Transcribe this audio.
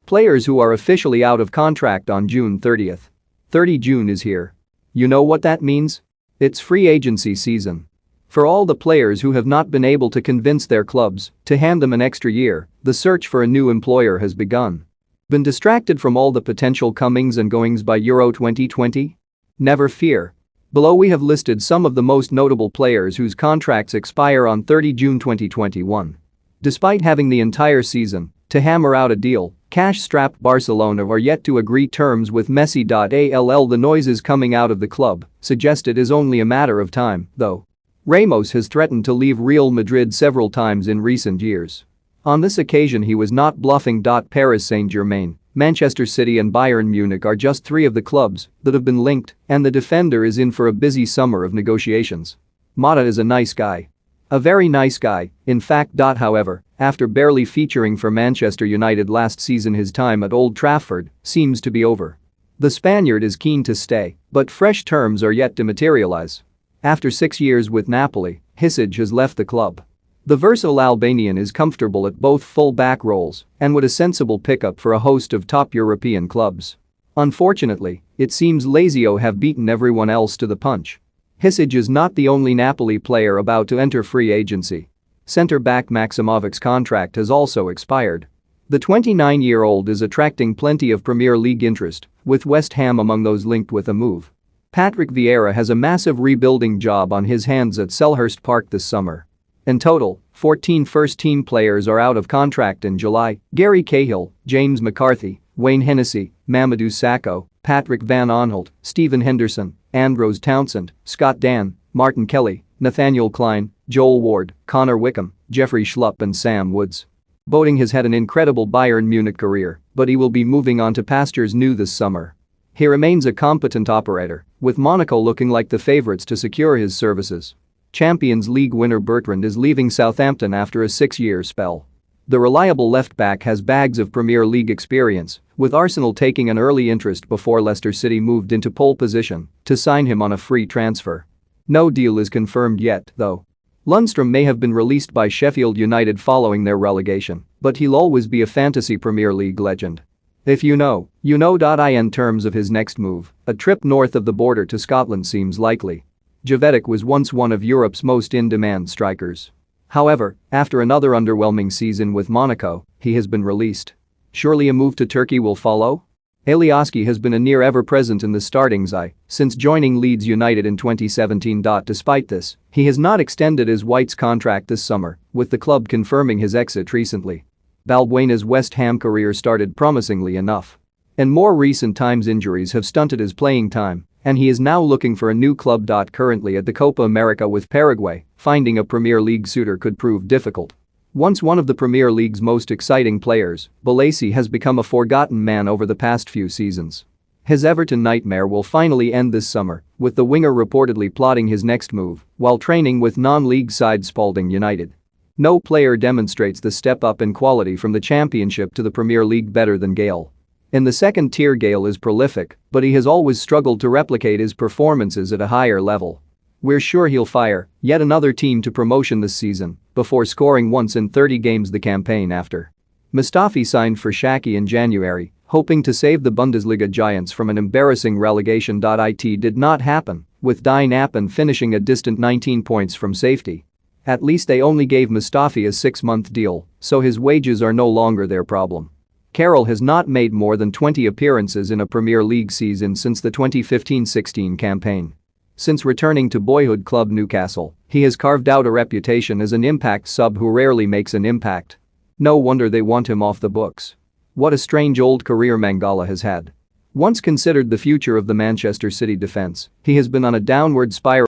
Players who are officially out of contract on June 30th. 30 June is here. You know what that means? It's free agency season. For all the players who have not been able to convince their clubs to hand them an extra year, the search for a new employer has begun. Been distracted from all the potential comings and goings by Euro 2020? Never fear. Below we have listed some of the most notable players whose contracts expire on 30 June 2021. Despite having the entire season to hammer out a deal, cash-strapped Barcelona are yet to agree terms with Messi. The noises coming out of the club suggest it is only a matter of time, though. Ramos has threatened to leave Real Madrid several times in recent years. On this occasion he was not bluffing. Paris Saint-Germain, Manchester City and Bayern Munich are just three of the clubs that have been linked, and the defender is in for a busy summer of negotiations. Mata is a nice guy. A very nice guy, in fact. However, after barely featuring for Manchester United last season, his time at Old Trafford seems to be over. The Spaniard is keen to stay, but fresh terms are yet to materialize. After 6 years with Napoli, Hisage has left the club. The versatile Albanian is comfortable at both full-back roles and would a sensible pickup for a host of top European clubs. Unfortunately, it seems Lazio have beaten everyone else to the punch. Hisage is not the only Napoli player about to enter free agency. Centre-back Maximovic's contract has also expired. The 29-year-old is attracting plenty of Premier League interest, with West Ham among those linked with a move. Patrick Vieira has a massive rebuilding job on his hands at Selhurst Park this summer. In total, 14 first-team players are out of contract in July: Gary Cahill, James McCarthy, Wayne Hennessy, Mamadou Sakho, Patrick Van Aanholt, Stephen Henderson, Andros Townsend, Scott Dan, Martin Kelly, Nathaniel Klein, Joel Ward, Connor Wickham, Jeffrey Schlupp and Sam Woods. Boateng has had an incredible Bayern Munich career, but he will be moving on to pastures new this summer. He remains a competent operator, with Monaco looking like the favourites to secure his services. Champions League winner Bertrand is leaving Southampton after a 6-year spell. The reliable left-back has bags of Premier League experience, with Arsenal taking an early interest before Leicester City moved into pole position to sign him on a free transfer. No deal is confirmed yet, though. Lundstram may have been released by Sheffield United following their relegation, but he'll always be a fantasy Premier League legend. If you know, you know. In terms of his next move, a trip north of the border to Scotland seems likely. Jovetic was once one of Europe's most in-demand strikers. However, after another underwhelming season with Monaco, he has been released. Surely a move to Turkey will follow? Alioski has been a near ever-present in the starting side since joining Leeds United in 2017. Despite this, he has not extended his White's contract this summer, with the club confirming his exit recently. Balbuena's West Ham career started promisingly enough. In more recent times, injuries have stunted his playing time, and he is now looking for a new club. Currently at the Copa America with Paraguay, finding a Premier League suitor could prove difficult. Once one of the Premier League's most exciting players, Bolasie has become a forgotten man over the past few seasons. His Everton nightmare will finally end this summer, with the winger reportedly plotting his next move while training with non-league side Spalding United. No player demonstrates the step up in quality from the Championship to the Premier League better than Gale. In the second tier, Gale is prolific, but he has always struggled to replicate his performances at a higher level. We're sure he'll fire yet another team to promotion this season before scoring once in 30 games the campaign after. Mustafi signed for Schalke in January, hoping to save the Bundesliga giants from an embarrassing relegation. It did not happen, with Dynapan finishing a distant 19 points from safety. At least they only gave Mustafi a 6-month deal, so his wages are no longer their problem. Carroll has not made more than 20 appearances in a Premier League season since the 2015-16 campaign. Since returning to boyhood club Newcastle, he has carved out a reputation as an impact sub who rarely makes an impact. No wonder they want him off the books. What a strange old career Mangala has had. Once considered the future of the Manchester City defence, he has been on a downward spiral